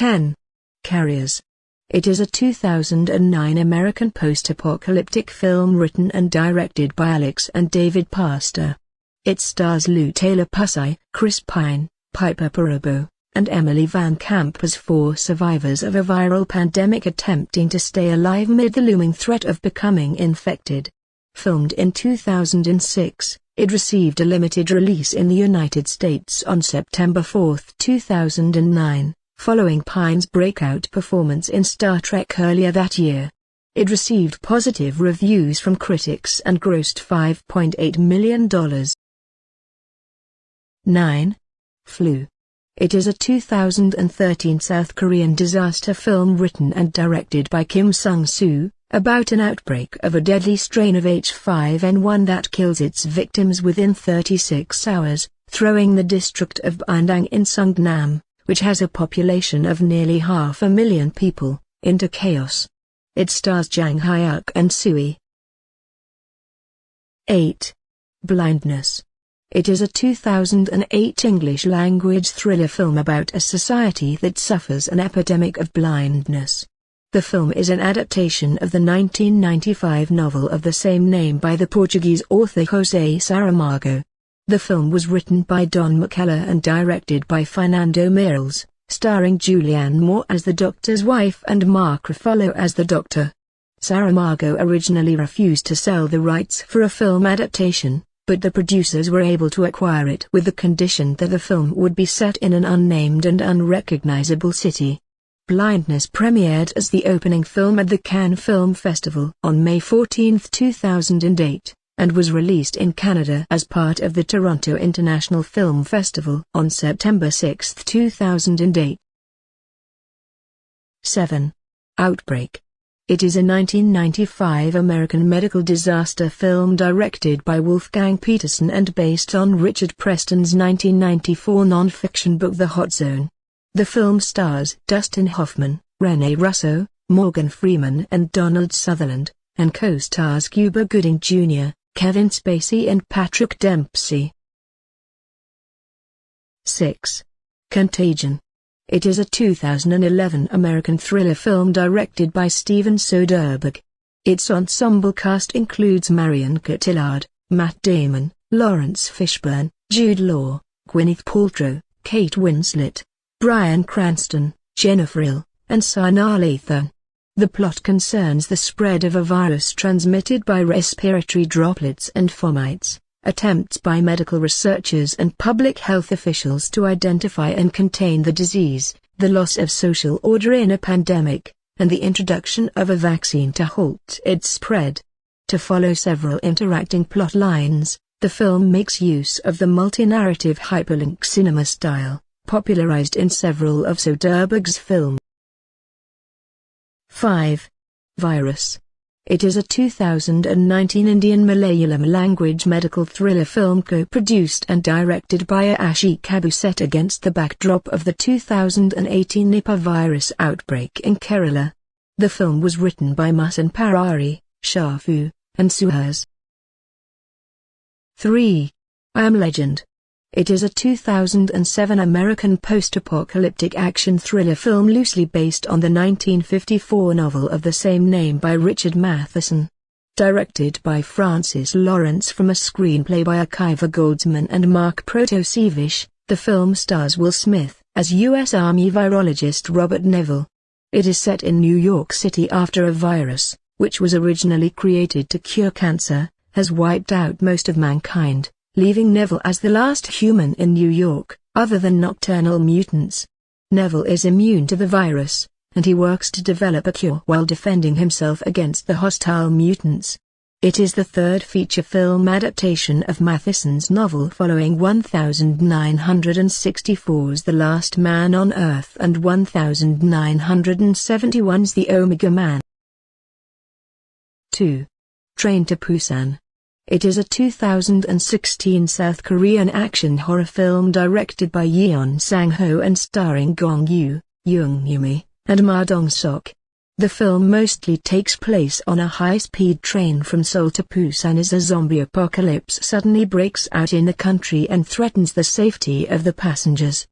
10. Carriers. It is a 2009 American post-apocalyptic film written and directed by Alex and David Pastor. It stars Lou Taylor Pussy, Chris Pine, Piper Perabo, and Emily Van Camp as four survivors of a viral pandemic attempting to stay alive amid the looming threat of becoming infected. Filmed in 2006, it received a limited release in the United States on September 4, 2009. Following Pine's breakout performance in Star Trek earlier that year. It received positive reviews from critics and grossed $5.8 million. 9. Flu. It is a 2013 South Korean disaster film written and directed by Kim Sung-soo, about an outbreak of a deadly strain of H5N1 that kills its victims within 36 hours, throwing the district of Bandang in Sungnam, which has a population of nearly 500,000 people, into chaos. It stars Jang Hyuk and Sui. 8. Blindness. It is a 2008 English-language thriller film about a society that suffers an epidemic of blindness. The film is an adaptation of the 1995 novel of the same name by the Portuguese author José Saramago. The film was written by Don McKellar and directed by Fernando Meirelles, starring Julianne Moore as the Doctor's wife and Mark Ruffalo as the Doctor. Saramago originally refused to sell the rights for a film adaptation, but the producers were able to acquire it with the condition that the film would be set in an unnamed and unrecognizable city. Blindness premiered as the opening film at the Cannes Film Festival on May 14, 2008. And was released in Canada as part of the Toronto International Film Festival on September 6, 2008. 7. Outbreak. It is a 1995 American medical disaster film directed by Wolfgang Peterson and based on Richard Preston's 1994 non-fiction book The Hot Zone. The film stars Dustin Hoffman, Rene Russo, Morgan Freeman and Donald Sutherland, and co-stars Cuba Gooding Jr., Kevin Spacey and Patrick Dempsey. 6. Contagion. It is a 2011 American thriller film directed by Steven Soderbergh. Its ensemble cast includes Marion Cotillard, Matt Damon, Lawrence Fishburne, Jude Law, Gwyneth Paltrow, Kate Winslet, Bryan Cranston, Jennifer Hill, and Sanaa Lathan. The plot concerns the spread of a virus transmitted by respiratory droplets and fomites, attempts by medical researchers and public health officials to identify and contain the disease, the loss of social order in a pandemic, and the introduction of a vaccine to halt its spread. To follow several interacting plot lines, the film makes use of the multi-narrative hyperlink cinema style, popularized in several of Soderbergh's films. 5. Virus. It is a 2019 Indian Malayalam language medical thriller film co-produced and directed by Ashiq Abu set against the backdrop of the 2018 Nipah virus outbreak in Kerala. The film was written by Masan Parari, Shafu, and Suhas. 3. I Am Legend. It is a 2007 American post-apocalyptic action thriller film loosely based on the 1954 novel of the same name by Richard Matheson. Directed by Francis Lawrence from a screenplay by Akiva Goldsman and Mark Protosevich, the film stars Will Smith as U.S. Army virologist Robert Neville. It is set in New York City after a virus, which was originally created to cure cancer, has wiped out most of mankind, leaving Neville as the last human in New York, other than nocturnal mutants. Neville is immune to the virus, and he works to develop a cure while defending himself against the hostile mutants. It is the third feature film adaptation of Matheson's novel following 1964's The Last Man on Earth and 1971's The Omega Man. 2. Train to Busan. It is a 2016 South Korean action horror film directed by Yeon Sang-ho and starring Gong Yoo, Young Yumi, and Ma Dong-sok. The film mostly takes place on a high-speed train from Seoul to Busan as a zombie apocalypse suddenly breaks out in the country and threatens the safety of the passengers.